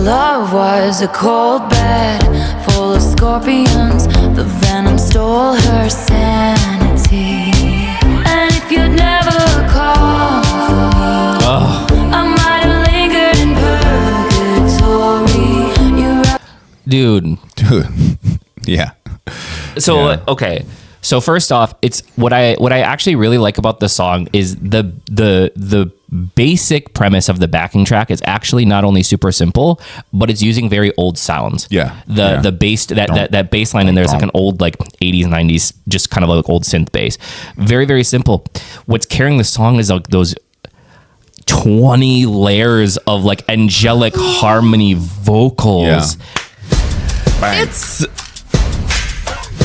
love was a cold bed full of scorpions. The venom stole her sanity. And if you'd never call for me, I might have lingered in purgatory. Dude. Yeah. So, okay. So first off, it's what I actually really like about the song is the basic premise of the backing track is actually not only super simple, but it's using very old sounds. Yeah. The bass that bass line in there is like an old like 80s 90s just kind of like old synth bass. Very, very simple. What's carrying the song is like those 20 layers of like angelic harmony vocals. Yeah.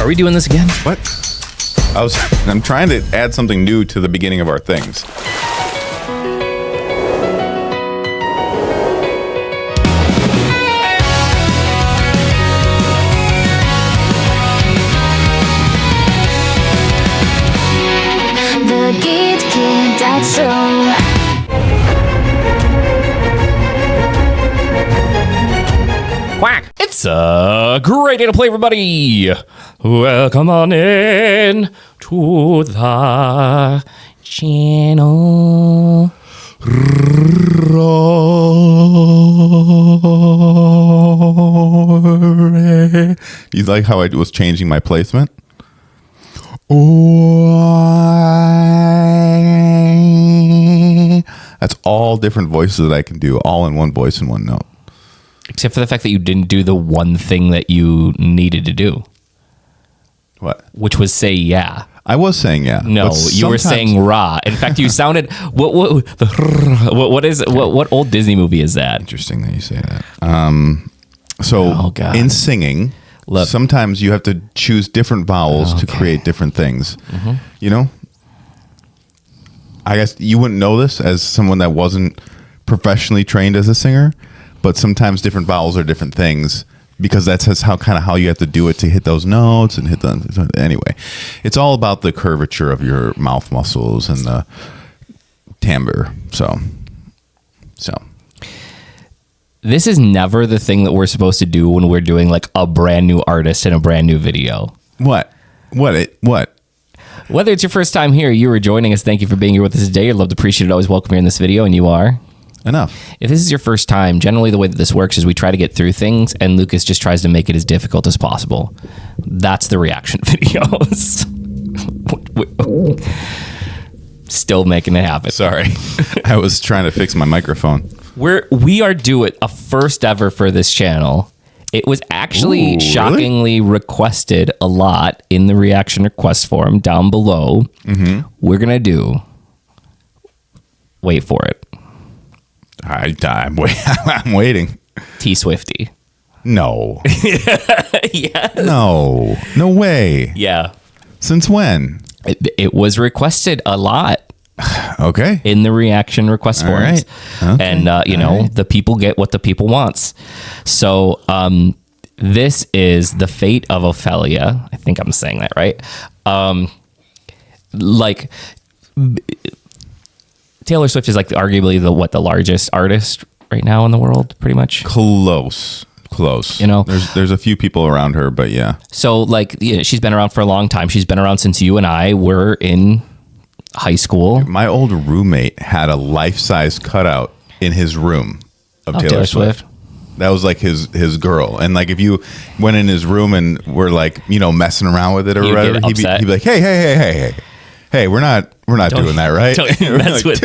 Are we doing this again? What? I'm trying to add something new to the beginning of our things. The GidKidDad Show. Quack! It's a great day to play, everybody. Welcome on in to the channel. You like how I was changing my placement? That's all different voices that I can do, all in one voice and one note. Except for the fact that you didn't do the one thing that you needed to do. What? Which was say yeah. I was saying yeah. No, you were saying rah. In fact, you sounded what old Disney movie is that? Interesting that you say that. So God. in singing, Look. sometimes you have to choose different vowels to create different things. Mm-hmm. You know? I guess you wouldn't know this as someone that wasn't professionally trained as a singer, but sometimes different vowels are different things because that's how you have to do it to hit those notes and hit the anyway. It's all about the curvature of your mouth muscles and the timbre. So this is never the thing that we're supposed to do when we're doing like a brand new artist and a brand new video. What? Whether it's your first time here, you are joining us. Thank you for being here with us today. You're loved, appreciated, always welcome here in this video, and you are. Enough. If this is your first time, generally the way that this works is we try to get through things, and Lucas just tries to make it as difficult as possible. That's the reaction videos. Still making it happen. Sorry. I was trying to fix my microphone. We are doing a first ever for this channel. It was actually shockingly requested a lot in the reaction request form down below. Mm-hmm. We're going to do... Wait for it. I'm waiting. T-Swifty. No. Yes. No way. Yeah. Since when? It was requested a lot. Okay. In the reaction request forms. Right. Okay. And, the people get what the people wants. So this is the fate of Ophelia. I think I'm saying that right. Taylor Swift is like arguably the largest artist right now in the world, pretty much. Close. You know, there's a few people around her, but yeah. So she's been around for a long time. She's been around since you and I were in high school. My old roommate had a life-size cutout in his room of Taylor Swift. That was like his girl. And like if you went in his room and were like, messing around with it or whatever, he'd be like, hey, we're not doing that, right? Don't mess with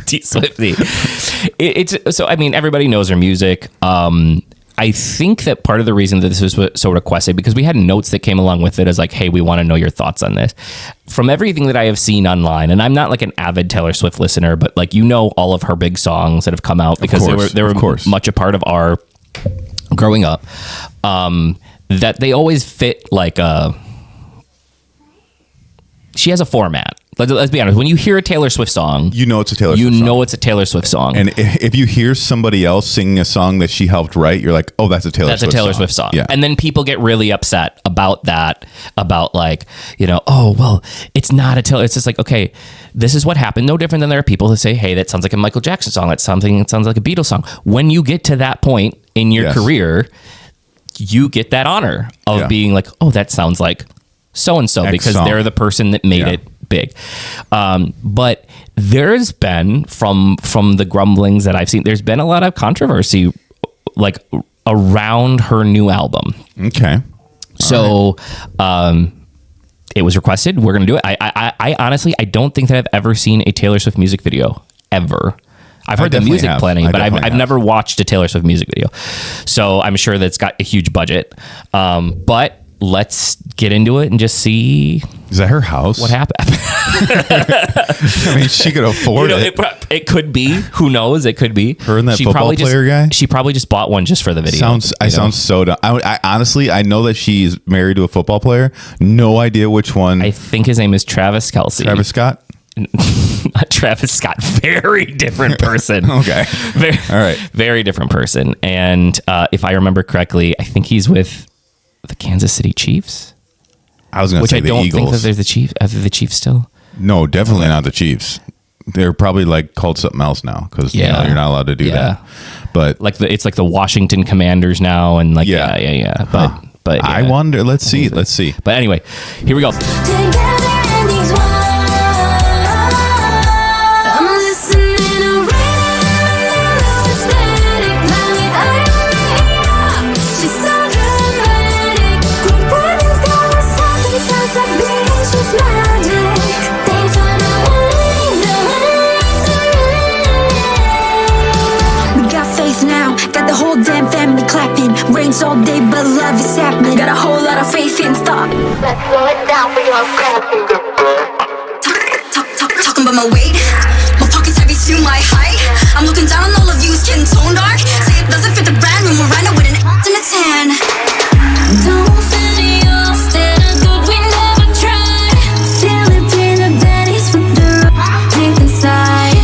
T-Swifty. So I mean, everybody knows her music. I think that part of the reason that this was so requested, because we had notes that came along with it as like, hey, we want to know your thoughts on this. From everything that I have seen online, and I'm not like an avid Taylor Swift listener, but like, all of her big songs that have come out because they were much a part of our growing up, that they always fit like she has a format. Let's be honest. When you hear a Taylor Swift song, you know it's a Taylor Swift song. You know it's a Taylor Swift song. And if you hear somebody else singing a song that she helped write, you're like, oh, that's a Taylor Swift song. Yeah. And then people get really upset about that, about like, oh, well, it's not a Taylor. It's just like, okay, this is what happened. No different than there are people who say, hey, that sounds like a Michael Jackson song. That sounds like a Beatles song. When you get to that point in your Yes. career, you get that honor of Yeah. being like, oh, that sounds like so-and-so X because song. they're the person that made Yeah. it big. But there's been, from the grumblings that I've seen, there's been a lot of controversy like around her new album. Okay. So it was requested. We're going to do it. I honestly, I don't think that I've ever seen a Taylor Swift music video ever. I've heard the definitely music have. plenty, I but definitely I've have. never watched a Taylor Swift music video. So I'm sure that's got a huge budget. But let's get into it and just see Is that her house? what happened. I mean, she could afford it. It could be. Who knows? It could be. Her and that football probably player guy? She probably just bought one just for the video. I sound so dumb. I honestly, I know that she's married to a football player. No idea which one. I think his name is Travis Kelce. Travis Scott. Travis Scott, very different person. Okay. All right. Very different person. And if I remember correctly, I think he's with the Kansas City Chiefs, I was going to which say I the don't think that Eagles. there's the Chiefs. Are they the Chiefs still? No, definitely not the Chiefs. They're probably like called something else now because Yeah. you're not allowed to do Yeah. that. But Like it's like the Washington Commanders now, and like Yeah. yeah. But I yeah. wonder. Let's see. But anyway, here we go. Damn family clapping, rains all day, but love is happening. Got a whole lot of faith in stop. Let's slow it down for your crafting. Talking about my weight, my pockets heavy to my height. I'm looking down on all of you, skin tone dark. Say it doesn't fit the brand, room we're right with an in its hand. Don't feel your stand good, we never tried. Filipina baddies with the pink inside.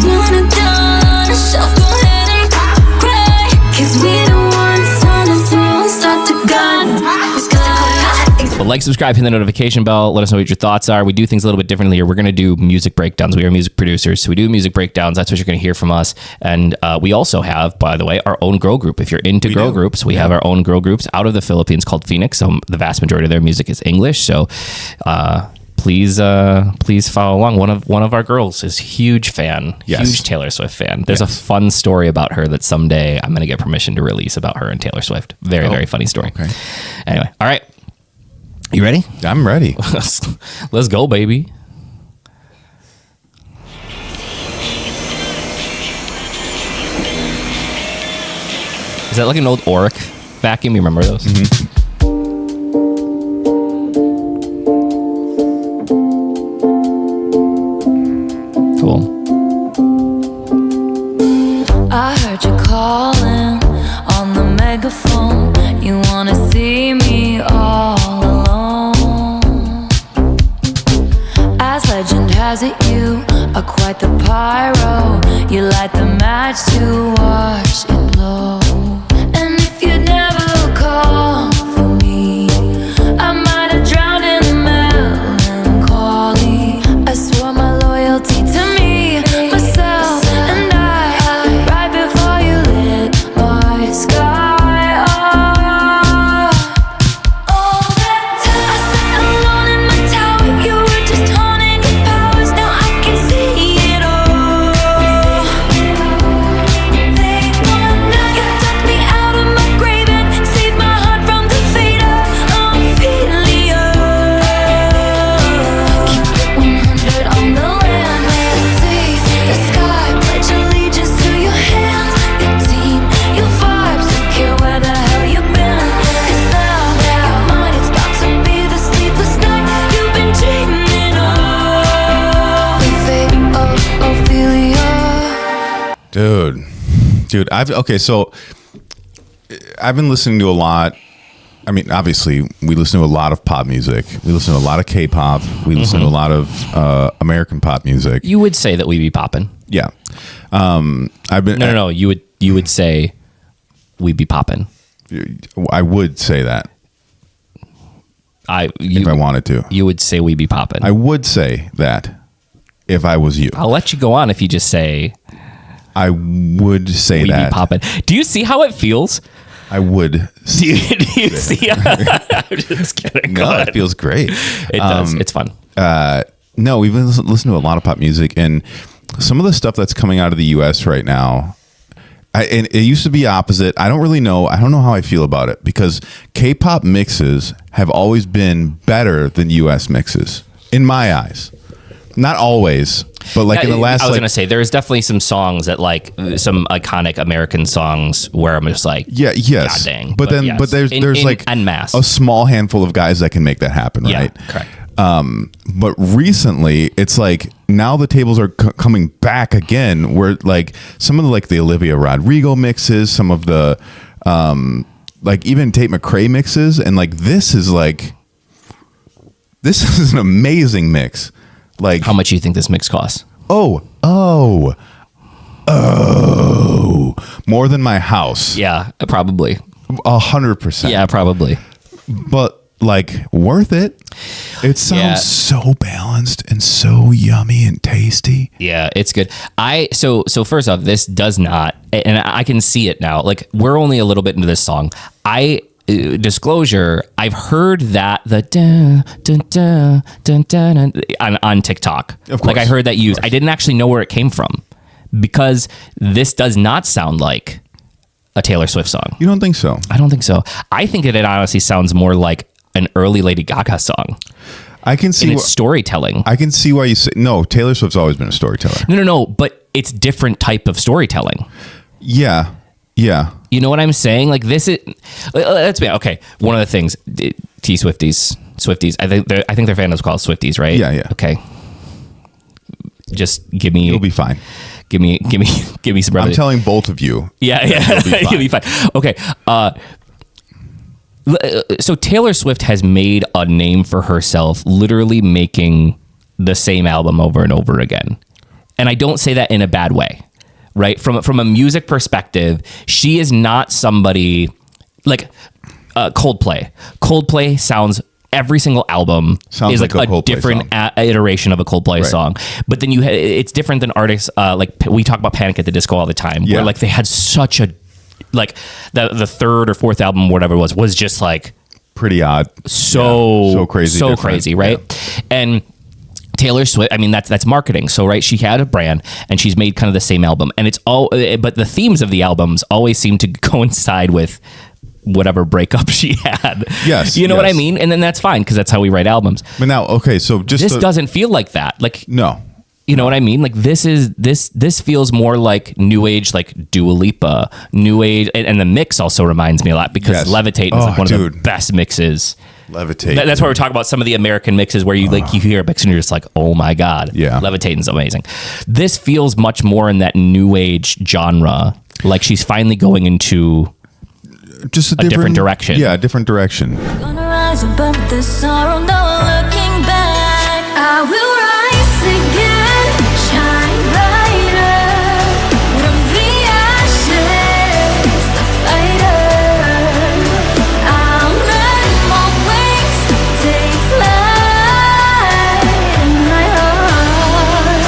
Wanna down on the shelf, go ahead and cry. Cause we the ones on the throne, start to God. But like, subscribe, hit the notification bell. Let us know what your thoughts are. We do things a little bit differently here. We're going to do music breakdowns. We are music producers, so we do music breakdowns. That's what you're going to hear from us. And we also have, by the way, our own girl group. If you're into girl groups, we have our own girl groups out of the Philippines called FINIX. So the vast majority of their music is English. So please follow along. One of our girls is huge fan, Yes. huge Taylor Swift fan. There's a fun story about her that someday I'm going to get permission to release about her and Taylor Swift. Very funny story. Okay. Anyway, all right. You ready? I'm ready. Let's go, baby. Is that like an old Oric vacuum? You remember those? Cool. I heard you calling on the megaphone. You wanna see me all alone. As legend has it, you are quite the pyro. You light the match to watch it blow. And if you'd never call for me, I might have drowned in melancholy. I swore my loyalty to me, myself, and I. Right before you lit my sky up. All that time I sat alone in my tower, you were just honing your powers. Now I can see it all. They wanna you took me out of my grave and saved my heart from the fate of Ophelia. Keep it 100 on the land, the sea, the sky. Pledge allegiance to your hands, your team, your vibes. Don't care where the hell you've been. 'Cause now you're mine. It's about to be the sleepless night you've been dreaming of. The fate of Ophelia. Dude, so I've been listening to a lot. I mean, obviously, we listen to a lot of pop music. We listen to a lot of K-pop. We listen to a lot of American pop music. You would say that we be popping. Yeah. I've been. No. You would say we be popping. I would say that if I wanted to. You would say we be popping. I would say that if I was you. I'll let you go on if you just say I would say We that. be popping. Do you see how it feels? I would. Do you see? I'm just kidding. Go No, ahead. it feels great. It does. It's fun. No, we've been listening to a lot of pop music, and some of the stuff that's coming out of the U.S. right now. And it used to be opposite. I don't really know. I don't know how I feel about it because K-pop mixes have always been better than U.S. mixes in my eyes. Not always, but like in the last. I was like, gonna say there is definitely some songs that like some iconic American songs where I'm just like, yeah, yes, God dang. but then, yes. but there's like en masse. a small handful of guys that can make that happen, Yeah, right? correct. But recently, it's like now the tables are coming back again. Where like some of the like the Olivia Rodrigo mixes, some of the like even Tate McRae mixes, and like this is an amazing mix. Like How much do you think this mix costs? oh, more than my house. Yeah, probably. 100%. Yeah, probably. But like worth it. It sounds Yeah. so balanced and so yummy and tasty. Yeah, it's good. So first off, this does not, and I can see it now. Like we're only a little bit into this song. Disclosure, I've heard that the dun, dun, dun, dun, dun, dun, on TikTok. Of course. Like I heard that used. I didn't actually know where it came from because this does not sound like a Taylor Swift song. You don't think so? I don't think so. I think that it honestly sounds more like an early Lady Gaga song I can in see. its storytelling. I can see why you say no. Taylor Swift's always been a storyteller. No, but it's different type of storytelling. Yeah. You know what I'm saying? Like this is, let's be okay. One of the things, Swifties. I think their fandom is called Swifties, right? Yeah. Okay. Just give me. You'll be fine. Give me some brother. I'm telling both of you. Yeah. You'll be fine. Okay. So Taylor Swift has made a name for herself, literally making the same album over and over again, and I don't say that in a bad way. Right, from a music perspective, she is not somebody like Coldplay. Coldplay sounds every single album Sounds is like like a a Coldplay different song. iteration of a Coldplay Right. song. But then it's different than artists like we talk about Panic at the Disco all the time, Yeah. where like they had such a like the third or fourth album, whatever it was just like Pretty odd. so crazy. so different. crazy, right? Yeah. And Taylor Swift, I mean that's marketing. So right, she had a brand and she's made kind of the same album, and it's all. But the themes of the albums always seem to coincide with whatever breakup she had. Yes, you know what I yes. mean. And then that's fine because that's how we write albums. But now, okay, so just This doesn't feel like that. Like no. you know what I mean? Like this feels more like new age, like Dua Lipa, new age, and the mix also reminds me a lot because Yes. Levitate is like one of the dude. best mixes. Levitate. That's why we're talking about some of the American mixes where you like you hear a mix and you're just like, oh my god, Yeah. Levitating's amazing. This feels much more in that new age genre. Like she's finally going into just a different direction. Yeah, a different direction. Gonna rise above the sorrow, no looking back. I will rise again, shine brighter. From the ashes, a fighter. I'll let my wings take flight in my heart.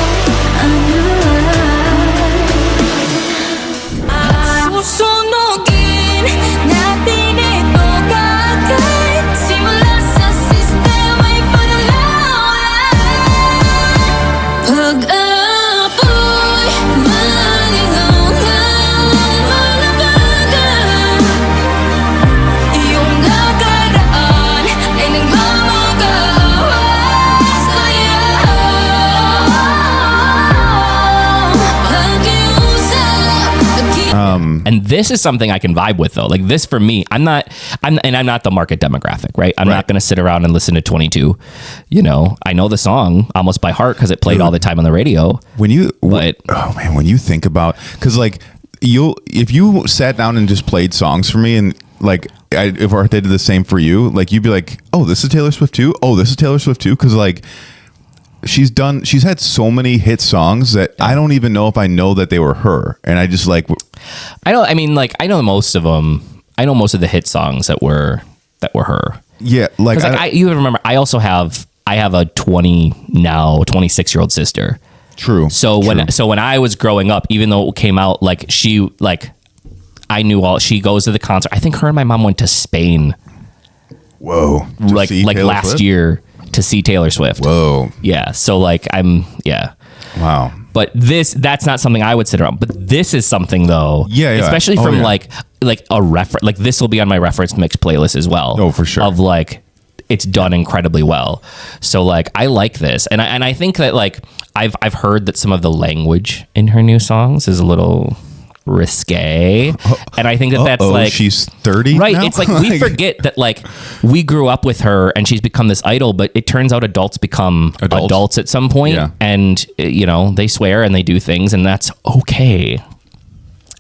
A new life. I will show no natin ito kagad simula sa sistema'y paglalaan. Pag-apoy, maningangang malabagan. Iyong nakaraan ay nagmamagawa sa'yo. Pag-iusap, And this is something I can vibe with though. Like this for me, I'm not the market demographic, right? I'm Right. not going to sit around and listen to 22. You know, I know the song almost by heart because it played all the time on the radio. When you But- oh man, when you think about because like if you sat down and just played songs for me and like if I did the same for you, like you'd be like, oh, this is Taylor Swift too. Oh, this is Taylor Swift too. Because like she's had so many hit songs that I don't even know if I know that they were her, and I just like I know most of them. I know most of the hit songs that were her. yeah, like Because you remember, I have a 26-year-old sister. True. So when I was growing up, even though it came out like I knew all. She goes to the concert. I think her and my mom went to Spain. Whoa. Like Taylor last Swift? year to see Taylor Swift. Whoa. Yeah. So Wow. But that's not something I would sit around. But this is something though. Yeah. Especially Oh, from yeah. like a reference. Like this will be on my reference mix playlist as well. Oh, for sure. Of like, it's done incredibly well. So like, I like this, and I think that like I've heard that some of the language in her new songs is a little risque, and I think that's like she's 30 right now? It's like we forget that like we grew up with her and she's become this idol, but it turns out adults become adults at some point. Yeah. And you know, they swear and they do things, and that's okay.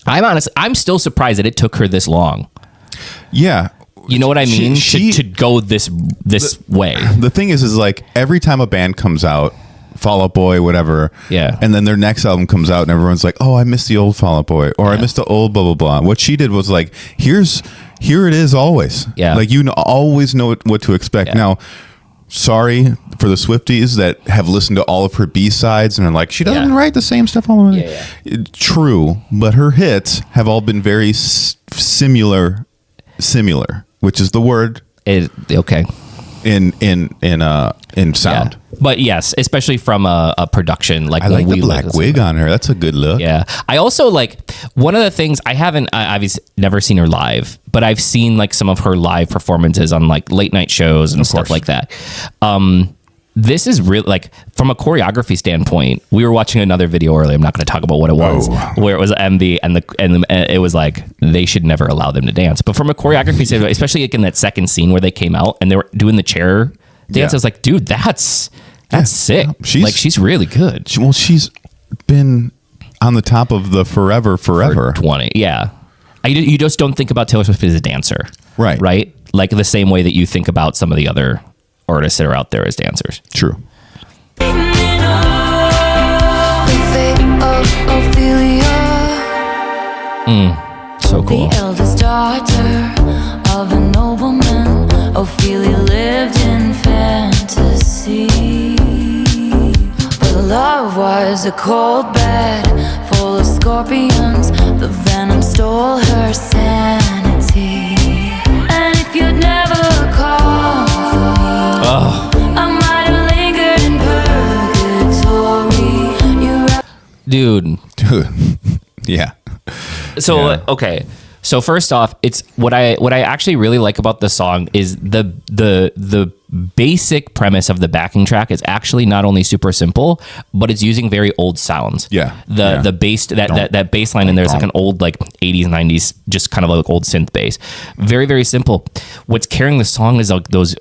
I'm still surprised that it took her this long. Yeah. You know what I mean? She- to go this way. The thing is like every time a band comes out, Fall Out Boy, whatever. Yeah. And then their next album comes out and everyone's like, oh, I miss the old Fall Out Boy, or I miss the old blah, blah, blah. What she did was like, here it is always. Yeah. Like always know what to expect. Yeah. Now, sorry for the Swifties that have listened to all of her B-sides and are like, she doesn't write the same stuff all the way. True. But her hits have all been very similar, which is the word Okay. in sound. Yeah. But yes, especially from a production like I like when the black listen wig to it. on her. That's a good look. Yeah. I also like one of the things I've never seen her live, but I've seen like some of her live performances on like late night shows and stuff like that. This is really like from a choreography standpoint. We were watching another video earlier. I'm not going to talk about what it was, where it was MV and it was like they should never allow them to dance. But from a choreography standpoint, especially like in that second scene where they came out and they were doing the chair dance, I was like, dude, that's sick. She's really good. She's been on the top of the forever. For 20, yeah. You just don't think about Taylor Swift as a dancer, Right. Right, like the same way that you think about some of the other artists that are out there as dancers. True. So cool. The eldest daughter of a nobleman, Ophelia lived in fantasy. But love was a cold bed full of scorpions. The venom stole her sanity. And if you'd never call for me, I might have lingered in purgatory. Dude. Yeah. So Yeah. okay. So first off, it's what I actually really like about the song is the basic premise of the backing track is actually not only super simple, but it's using very old sounds. Yeah. The bass that bass line in there is like an old like 80s 90s just kind of like old synth bass. Very very simple. What's carrying the song is like those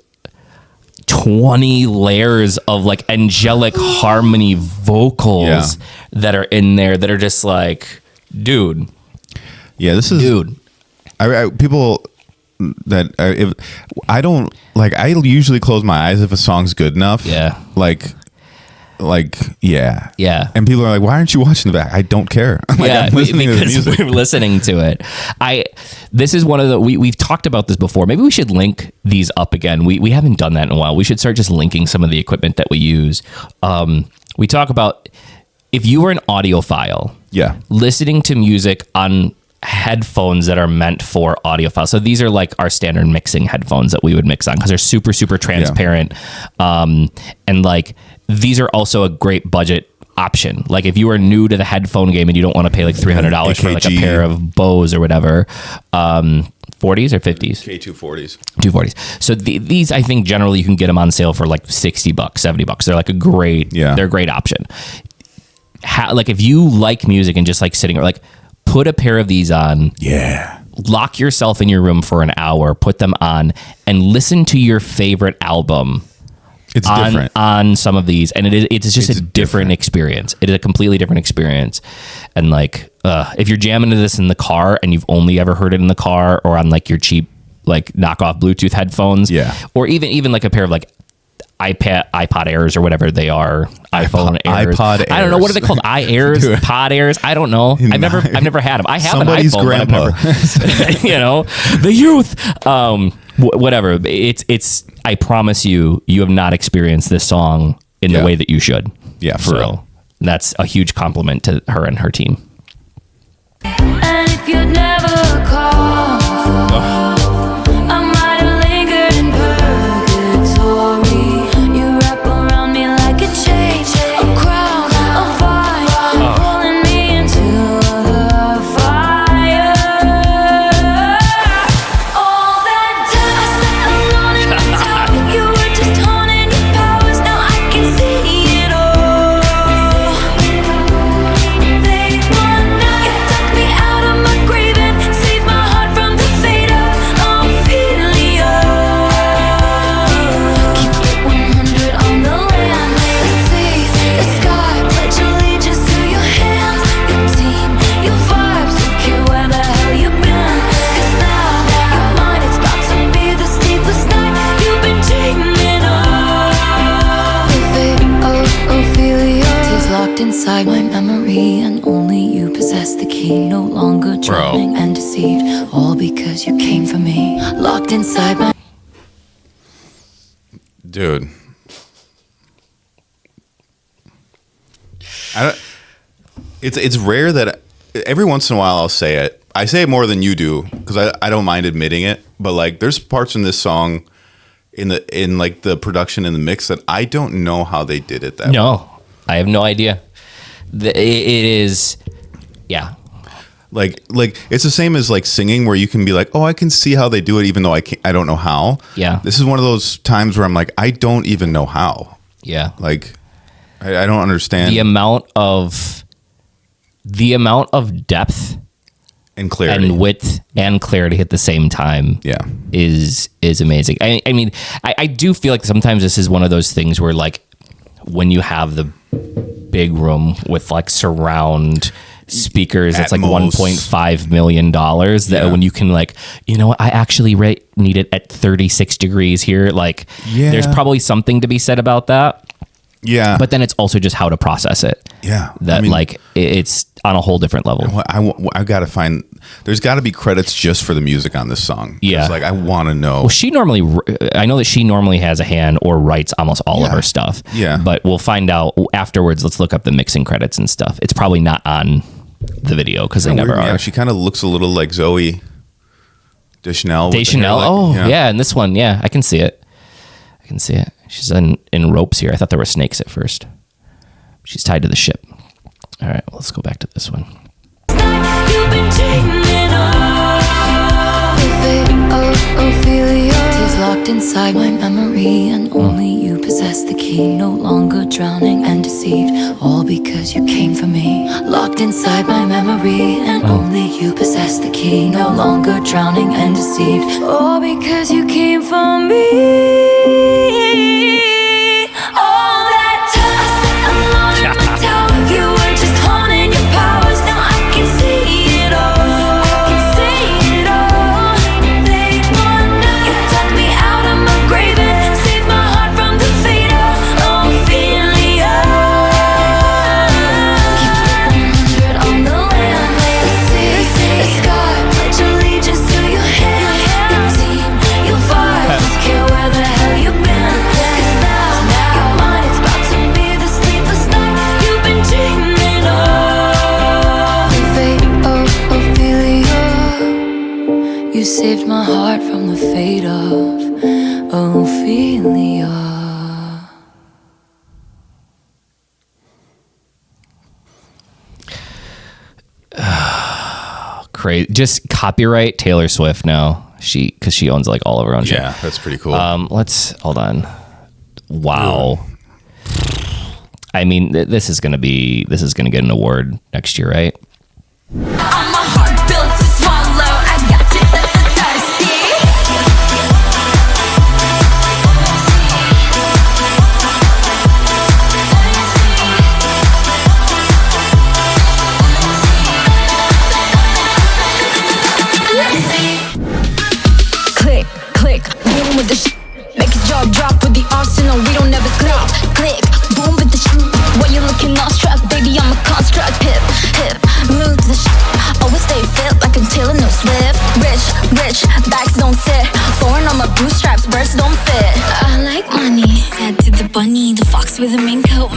20 layers of like angelic harmony vocals that are in there that are just like, dude. Yeah, this is Dude. People that if I don't like, I usually close my eyes if a song's good enough. Yeah. Like yeah. Yeah. And people are like, why aren't you watching the back? I don't care. Like, Yeah, I'm listening to the because music. we're listening to it. This is one of the we've talked about this before. Maybe we should link these up again. We haven't done that in a while. We should start just linking some of the equipment that we use. We talk about if you were an audiophile, listening to music on headphones that are meant for audiophile. So these are like our standard mixing headphones that we would mix on because they're super, super transparent. And like these are also a great budget option. Like if you are new to the headphone game and you don't want to pay like $300 for like a pair of Bose or whatever, 40s or 50s? K240s. 240s. So these, I think generally you can get them on sale for like $60, $70. They're like a great, they're a great option. Like if you like music and just like sitting or like, put a pair of these on. Yeah. Lock yourself in your room for an hour, put them on, and listen to your favorite album. It's different on some of these, and it's just a different experience. It is a completely different experience. And like, if you're jamming to this in the car and you've only ever heard it in the car or on like your cheap like knockoff Bluetooth headphones, or even like a pair of like iPod Airs or whatever they are, iPhone Airs. iPod Airs. I don't know, what are they called? iAirs, Pod Airs. I don't know. I've never had them. I have Somebody's an iPhone, grandpa. but I've never, you know, the youth. Whatever. It's. I promise you, you have not experienced this song in the way that you should. Yeah, for real. That's a huge compliment to her and her team. And if you'd never call for me, I might have lingered in purgatory. You wrap around me like a chain, a crown, a fire, pulling me into the fire. All that time I sat alone in the tower, you were just honing your powers. Now I can see it all. They want now you took me out of my grave and saved my heart from the fate of Ophelia. Keep it 100 on the land, the sea, the sky. Pledge allegiance to your hands, your team, your vibes. Don't care where the hell you've been, 'cause now your mind is about to be the sleepless night you've been dreaming of. The fate of Ophelia is locked inside my memory, and only you possess the key. No longer drowning and deceived, all because you came for me. Locked inside my Dude. It's rare that every once in a while I'll say it. I say it more than you do because I don't mind admitting it. But like, there's parts in this song, in like the production and the mix, that I don't know how they did it that way. No, I have no idea. It is, yeah. Like it's the same as like singing, where you can be like, oh, I can see how they do it, even though I don't know how. Yeah. This is one of those times where I'm like, I don't even know how. Yeah. Like, I don't understand. The amount of depth And clarity. and width and clarity at the same time. Yeah. is amazing. I mean, I do feel like sometimes this is one of those things where, like, when you have the big room with like surround speakers, it's like Atmos. $1.5 million, that Yeah. when you can, like, you know what, I actually need it at 36 degrees here. Like, Yeah. there's probably something to be said about that. Yeah. But then it's also just how to process it. Yeah. That, I mean, like, it's on a whole different level. I got to find, there's got to be credits just for the music on this song. 'Cause, Yeah. like, I want to know. Well, I know that she normally has a hand or writes almost all of Yeah. her stuff. Yeah. But we'll find out afterwards. Let's look up the mixing credits and stuff. It's probably not on the video because they never Weird, are. yeah, she kind of looks a little like Zoe Deschanel. with the hair, Deschanel. like- Oh, yeah. In this one, yeah, I can see it. She's in ropes here. I thought there were snakes at first. She's tied to the ship. All right, well, let's go back to this one. You've been dreaming of. The fate of Ophelia is locked inside my memory, and only you possess the key. No longer drowning and deceived, all because you came for me. Locked inside my memory, and only you possess the key. No longer drowning and deceived, all because you came for me. All that time I sat alone in the tower, you were just honing your powers. Now I can see it all. I can see it all. They want now you took me out of my grave and saved my heart from the fate of Ophelia. Keep it 100 on the land, the sea, the sky. Pledge allegiance to your hand, your team, your vibes. Don't care where the hell you've been, 'cause now your mind is about to be the sleepless night you've been dreaming of. The fate of Ophelia, you saved my heart from the fate of Ophelia. Crazy. Just copyright Taylor Swift now. Because she owns like all of her own shit. Yeah, that's pretty cool. Let's hold on. Wow. I mean, this is gonna get an award next year, right? I'm a heart built to swallow. I got you thirsty. Click, click, boom with the make his jaw drop with the arsenal. We don't ever stop. Click, boom with the when you're looking awestruck, baby, I'm a construct. Hip, hip, move to the always stay fit like I'm Taylor no Swift. Rich, bags don't sit. Foreign on my bootstraps, birds don't fit. I like money. Said to the bunny, the fox with a mink coat.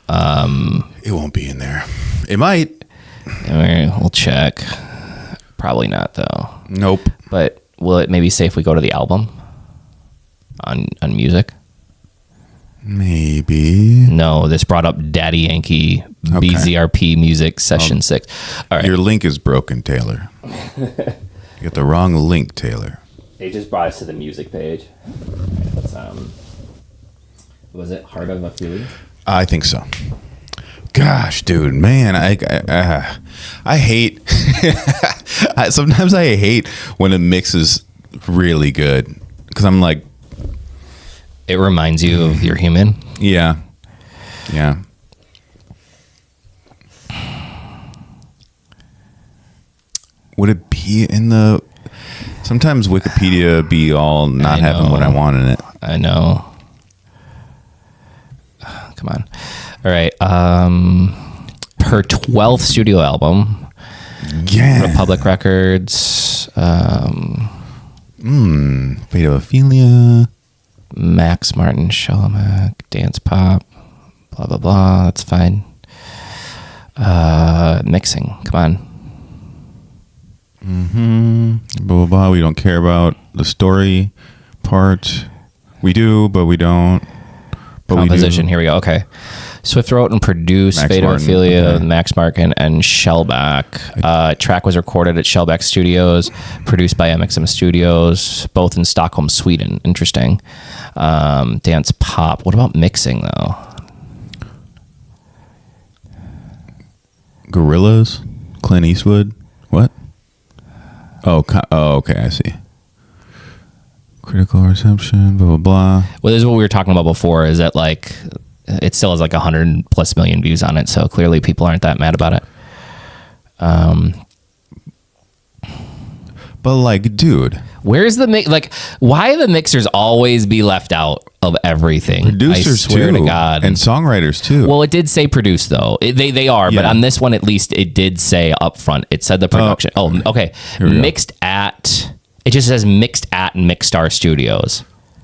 It won't be in there. It might. We'll check. Probably not though. Nope. But will it maybe say if we go to the album on music? Maybe. No, this brought up Daddy Yankee BZRP Music Session 6. All right. Your link is broken, Taylor. You got the wrong link, Taylor. They just brought us to the music page. Let's, was it Heart of Ophelia? I think so. Gosh, dude, man, I hate. Sometimes I hate when a mix is really good because I'm like, it reminds you of You're Human. yeah. Would it be in the? Sometimes Wikipedia be all not having what I want in it. I know. Come on. All right. Her 12th studio album. Yeah. Republic Records. Fate of Ophelia. Max Martin, Shalamac, Dance Pop. Blah, blah, blah. That's fine. Mixing. Come on. Blah, blah, blah. We don't care about the story part. We do, but we don't. But Composition. we do. Here we go. Okay. Swift wrote and produced Max Fate of Martin, Ophelia, okay. Max Martin, and Shellback. Track was recorded at Shellback Studios, produced by MXM Studios, both in Stockholm, Sweden. Interesting. Dance Pop. What about mixing, though? Gorillas, Clint Eastwood. What? Oh, okay. I see. Critical reception. Blah blah blah. Well, this is what we were talking about before, is that like it still has like 100+ million views on it, so clearly people aren't that mad about it. But like, dude, where's the mix? Like, why the mixers always be left out of everything? producers I swear too, to God, and songwriters too. well, it did say produce though. They are, but Yeah. on this one at least it did say up front. It said the production. Okay. Here we go. Mixed at. It just says mixed at Mixstar Studios.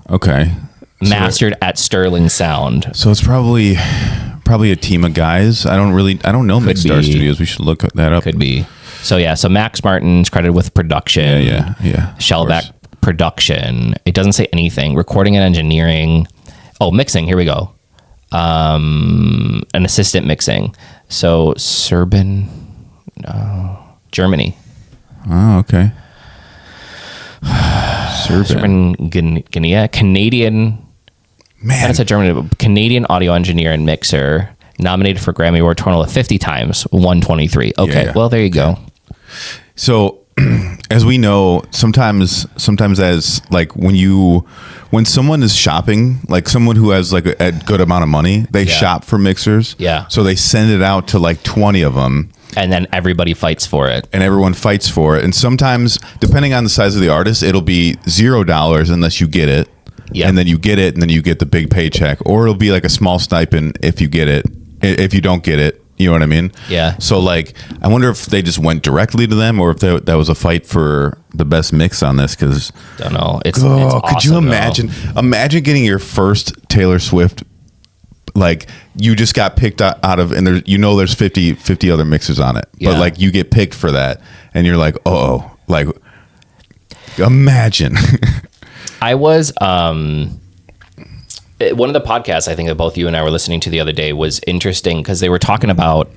Okay. Mastered at Sterling Sound. So it's probably a team of guys. I don't know Mixstar be. Studios. We should look that up. Could be. So yeah. So Max Martin's credited with production. Yeah. Shellback production. It doesn't say anything. Recording and engineering. Oh, mixing. Here we go. An assistant mixing. So Serban, Germany. Oh, okay. Serban. Serban Canadian. Man, That's a German. Canadian audio engineer and mixer. Nominated for Grammy Award total of 50 times. 123. Okay. Yeah. Well, there you go. So, as we know, sometimes as like when someone is shopping, like someone who has like a good amount of money, they shop for mixers. Yeah. So they send it out to like 20 of them. And then everybody fights for it. And everyone fights for it. And sometimes, depending on the size of the artist, it'll be $0 unless you get it. Yeah. And then you get it, and then you get the big paycheck. Or it'll be like a small stipend if you get it. If you don't get it, you know what I mean? Yeah. So, like, I wonder if they just went directly to them, or if that was a fight for the best mix on this. Because, Don't know. It's awesome, could you though. imagine getting your first Taylor Swift? Like, you just got picked out of, and there's 50 other mixers on it, Yeah. but like you get picked for that, and you're like, oh, like, imagine. I was one of the podcasts I think that both you and I were listening to the other day was interesting because they were talking about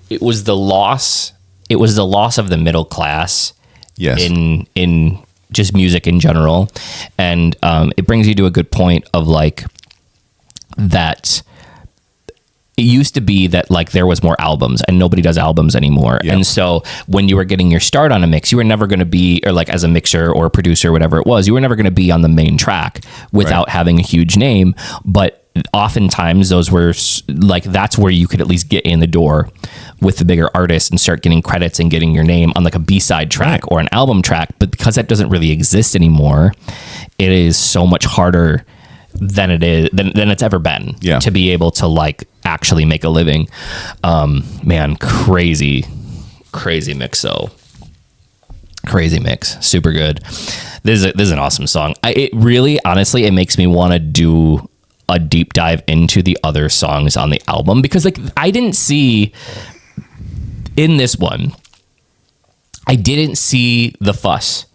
it was the loss of the middle class. Yes. in just music in general, and it brings you to a good point of like that. It used to be that like there was more albums and nobody does albums anymore. Yeah. And so when you were getting your start on a mix, you were never going to be, or like as a mixer or a producer, whatever it was, you were never going to be on the main track without having a huge name. But oftentimes those were like, that's where you could at least get in the door with the bigger artists and start getting credits and getting your name on like a B-side track or an album track. But because that doesn't really exist anymore, it is so much harder than it's ever been to be able to like actually make a living. Man, crazy mix though. Crazy mix, super good. This is an awesome song. It really, honestly, it makes me want to do a deep dive into the other songs on the album, because like I didn't see in this one, I didn't see the fuss.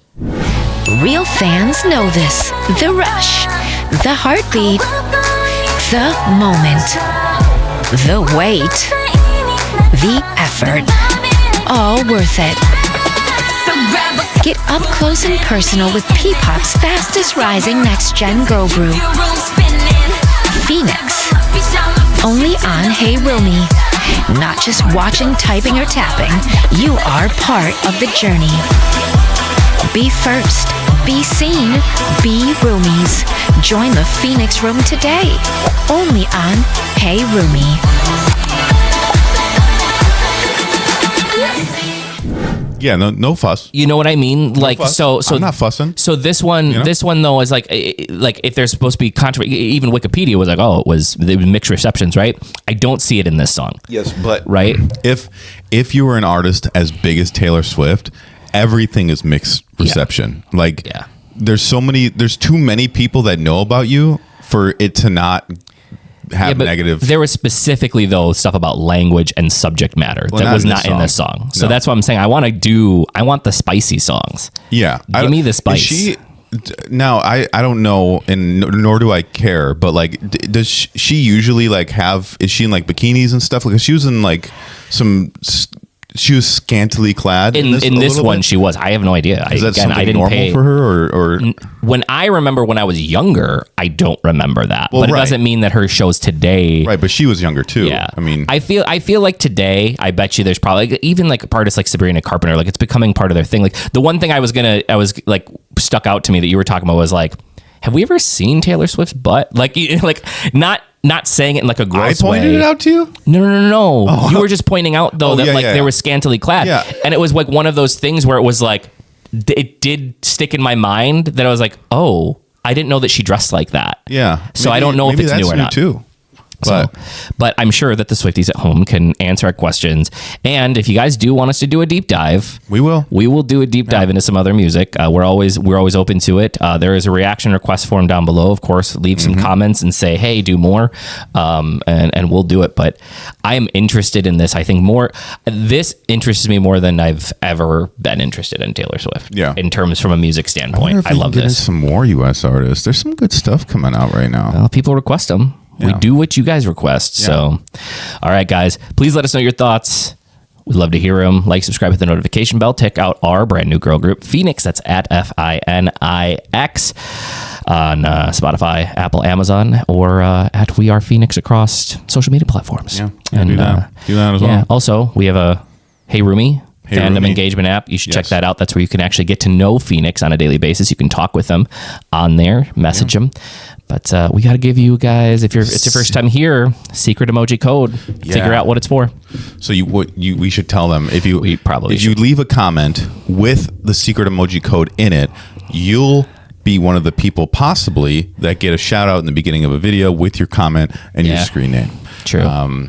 Real fans know this. The rush, the heartbeat, the moment, the wait, the effort. All worth it. Get up close and personal with P-Pop's fastest rising next-gen girl group, FINIX. Only on Hey Roomy. Not just watching, typing, or tapping. You are part of the journey. Be first. Be seen. Be Roomies. Join the FINIX room today. Only on Hey Roomy. Yeah, no fuss. You know what I mean? Like, fuss. so I'm not fussing. So this one, You know? this one though is like if there's supposed to be controversy, even Wikipedia was like, oh, it was mixed receptions, right? I don't see it in this song. Yes, but Right? if you were an artist as big as Taylor Swift, everything is mixed reception. Like, Yeah. there's too many people that know about you for it to not have but negative. There was specifically though stuff about language and subject matter Well, that not was in not this in this song. song. So No. that's what I'm saying. I want the spicy songs. Yeah, Give me the spice. Now I don't know, and nor do I care. But like, does she usually like have? Is she in like bikinis and stuff? Because she was in like she was scantily clad In this one, bit? she was. I have no idea. Is that something I didn't normal pay for her, or when I remember when I was younger, I don't remember that. Well, but it right. doesn't mean that her shows today. right? But she was younger too. Yeah, I mean, I feel like today, I bet you there's probably even like artists like Sabrina Carpenter, like it's becoming part of their thing. Like the one thing I was like stuck out to me that you were talking about was like, have we ever seen Taylor Swift's butt? Like, not saying it in like a I gross pointed way. it out to you. No. You were just pointing out though that yeah. they were scantily clad, Yeah. and it was like one of those things where it was like it did stick in my mind that I was like, oh, I didn't know that she dressed like that. Yeah. So I don't know if maybe it's that's new or not. too. But But I'm sure that the Swifties at home can answer our questions. And if you guys do want us to do a deep dive, we will. we will do a deep dive into some other music. We're always open to it. There is a reaction request form down below. Of course, leave some comments and say, hey, do more, and we'll do it. But I am interested in this. I think this interests me more than I've ever been interested in Taylor Swift. Yeah. In terms from a music standpoint, I love get this. some more U.S. artists. There's some good stuff coming out right now. Well, people request them. We Yeah. do what you guys request. Yeah. So, all right, guys, please let us know your thoughts. We'd love to hear them. Like, subscribe, hit the notification bell. Check out our brand new girl group, FINIX. That's at FINIX on Spotify, Apple, Amazon, or at We Are FINIX across social media platforms. Yeah, do that. Do that as well. Yeah. Also, we have a Hey Roomy Hey fandom Roomy. engagement app. You should check Yes. that out. That's where you can actually get to know FINIX on a daily basis. You can talk with them on there, message them. But we got to give you guys, if it's your first time here, secret emoji code. Figure out what it's for. So we should tell them if you probably you leave a comment with the secret emoji code in it, you'll be one of the people possibly that get a shout out in the beginning of a video with your comment and your screen name. True.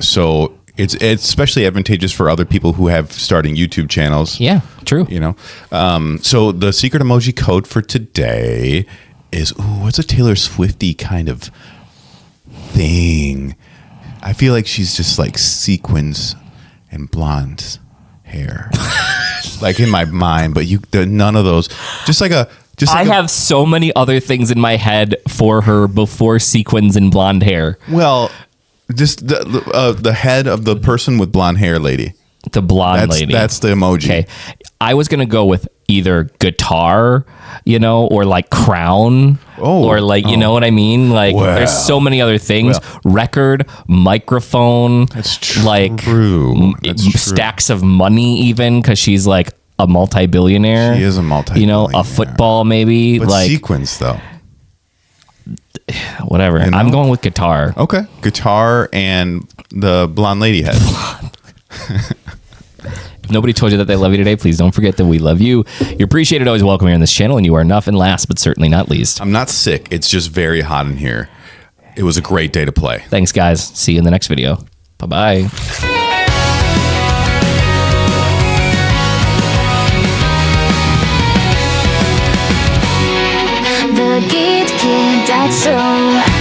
So it's especially advantageous for other people who have starting YouTube channels. Yeah, true. You know, so the secret emoji code for today is, what's a Taylor Swifty kind of thing? I feel like she's just like sequins and blonde hair, like in my mind. But none of those. I have so many other things in my head for her before sequins and blonde hair. Well, just the head of the person with blonde hair, lady. The blonde lady. That's the emoji. Okay. I was going to go with either guitar, or like crown, or like, you know what I mean? Like there's so many other things. Record, microphone. That's true. Like That's true. stacks of money even, because she's like a multi-billionaire. She is a multi-billionaire. A football maybe. But like sequins though. Whatever. I'm going with guitar. Okay. Guitar and the blonde lady head. If nobody told you that they love you today, please don't forget that we love you. You're appreciated, always welcome here on this channel, and you are nothing last, but certainly not least. I'm not sick. It's just very hot in here. It was a great day to play. Thanks, guys. See you in the next video. Bye-bye. The GidKidDad Show.